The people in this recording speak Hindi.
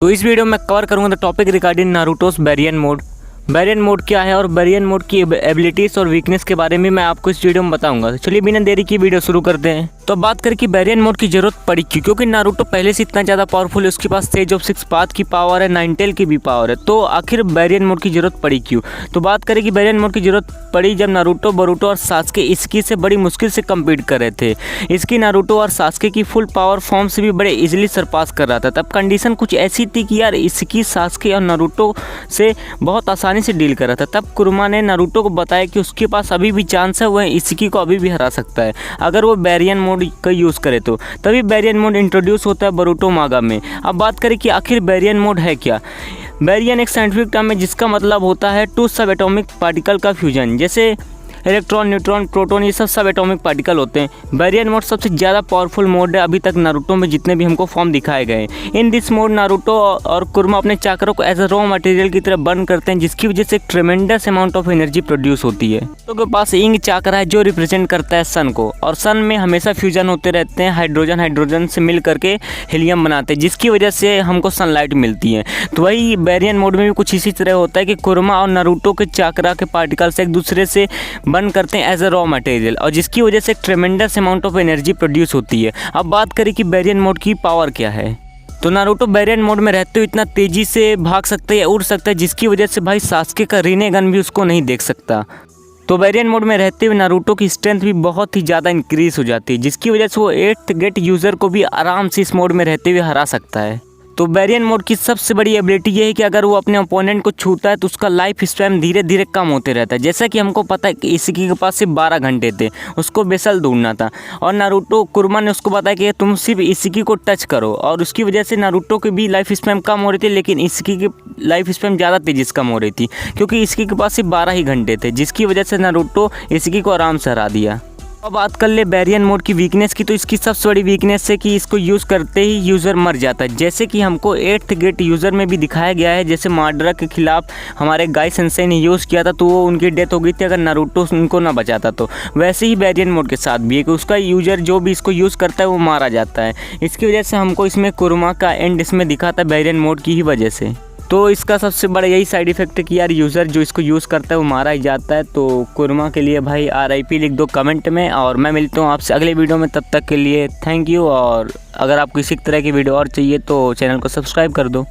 तो इस वीडियो में कवर करूंगा the topic regarding Naruto's baryon mode. Baryon mode क्या है और बैरियन मोड की एबिलिटीज़ और वीकनेस के बारे में मैं आपको इस वीडियो में बताऊंगा। तो चलिए बिना देरी की वीडियो शुरू करते हैं। तो बात करें कि बैरियन मोड की जरूरत पड़ी क्यों, क्योंकि नारुतो पहले से इतना ज़्यादा पावरफुल है, उसके पास सेज ऑफ सिक्स पाथ की पावर है, नाइन टेल की भी पावर है, तो आखिर बैरियन मोड की जरूरत पड़ी क्यों। तो बात करें कि बैरियन मोड की जरूरत पड़ी जब नारुतो, बोरुतो और सास्के इसकी से बड़ी मुश्किल से कम्पीट कर रहे थे। इसकी नारुतो और सास्के की फुल पावर फॉर्म से भी बड़े इजीली सरपास कर रहा था। तब कंडीशन कुछ ऐसी थी कि यार इसकी सास्के और नारुतो से बहुत आसानी से डील कर रहा था। तब कुरुमा ने नारुतो को बताया कि उसके पास अभी भी चांस है, वह इसकी को अभी भी हरा सकता है अगर वो बैरियन मोड का यूज़ करे तो। तभी बैरियन मोड इंट्रोड्यूस होता है बोरुतो मांगा में। अब बात करें कि आखिर बैरियन मोड है क्या। बैरियन एक साइंटिफिक टर्म है जिसका मतलब होता है टू सब एटॉमिक पार्टिकल का फ्यूजन। जैसे इलेक्ट्रॉन, न्यूट्रॉन, प्रोटॉन, ये सब एटॉमिक पार्टिकल होते हैं। बैरियन मोड सबसे ज़्यादा पावरफुल मोड है अभी तक नारुतो में जितने भी हमको फॉर्म दिखाए गए। इन दिस मोड नारुतो और कुरमा अपने चाकरों को एज अ रॉ मटेरियल की तरह बर्न करते हैं, जिसकी वजह से एक ट्रेमेंडस अमाउंट ऑफ एनर्जी प्रोड्यूस होती है। तो के पास इंग चाकरा है जो रिप्रेजेंट करता है सन को, और सन में हमेशा फ्यूजन होते रहते हैं। हाइड्रोजन से मिल करके हीलियम बनाते हैं, जिसकी वजह से हमको सनलाइट मिलती है। तो वही बैरियन मोड में भी कुछ इसी तरह होता है कि कुरमा और नारुतो के चाकरा के पार्टिकल्स एक दूसरे से बर्न करते हैं एज अ रॉ मटेरियल, और जिसकी वजह से एक ट्रेमेंडस अमाउंट ऑफ एनर्जी प्रोड्यूस होती है। अब बात करें कि बैरियन मोड की पावर क्या है। तो नारुतो बैरियन मोड में रहते हुए इतना तेजी से भाग सकता है या उड़ सकता है, जिसकी वजह से भाई सास्के का रिनेगन भी उसको नहीं देख सकता। तो बैरियन मोड में रहते हुए नारुतो की स्ट्रेंथ भी बहुत ही ज़्यादा इंक्रीज हो जाती है, जिसकी वजह से वो 8th गेट यूज़र को भी आराम से इस मोड में रहते हुए हरा सकता है। तो बैरियन मोड की सबसे बड़ी एबिलिटी ये है कि अगर वो अपने ओपोनेंट को छूता है तो उसका लाइफ स्पैन धीरे धीरे कम होते रहता है। जैसा कि हमको पता है कि इसकी के पास सिर्फ 12 घंटे थे, उसको बेसल ढूंढना था, और नारुतो कुरमा ने उसको बताया कि तुम सिर्फ इसकी को टच करो, और उसकी वजह से नारुतो की भी लाइफ स्पैन कम हो रही थी, लेकिन इसकी की लाइफ स्पैन ज़्यादा तेज़ी से कम हो रही थी, क्योंकि इसकी के पास सिर्फ 12 ही घंटे थे, जिसकी वजह से नारुतो इसकी को आराम से हरा दिया। अब बात कर ले बैरियन मोड की वीकनेस की, तो इसकी सबसे बड़ी वीकनेस है कि इसको यूज़ करते ही यूज़र मर जाता है। जैसे कि हमको 8th गेट यूज़र में भी दिखाया गया है, जैसे माड्रा के खिलाफ हमारे गाई सेंसेई ने यूज़ किया था, तो वो उनकी डेथ हो गई थी अगर नारुतो उनको ना बचाता। तो वैसे ही बैरियन मोड के साथ भी है कि उसका यूज़र जो भी इसको यूज़ करता है वो मारा जाता है। इसकी वजह से हमको इसमें कुरमा का एंड इसमें दिखा था बैरियन मोड की ही वजह से। तो इसका सबसे बड़ा यही साइड इफेक्ट है कि यार यूज़र जो इसको यूज़ करता है वो मारा ही जाता है। तो कुरमा के लिए भाई RIP लिख दो कमेंट में, और मैं मिलता हूँ आपसे अगले वीडियो में। तब तक के लिए थैंक यू, और अगर आपको इसी तरह की वीडियो और चाहिए तो चैनल को सब्सक्राइब कर दो।